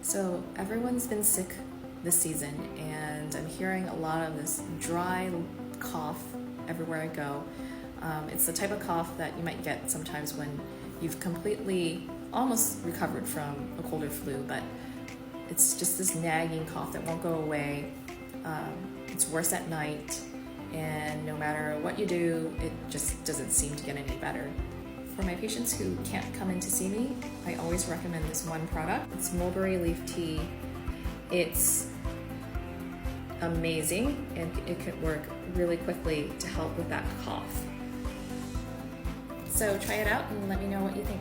So everyone's been sick this season, and I'm hearing a lot of this dry cough everywhere I go. It's the type of cough that you might get sometimes when you've completely almost recovered from a cold or flu, but it's just this nagging cough that won't go away. It's worse at night, and no matter what you do, it just doesn't seem to get any better. For my patients who can't come in to see me, I always recommend this one product. It's mulberry leaf tea. It's amazing, and it can work really quickly to help with that cough. So try it out and let me know what you think.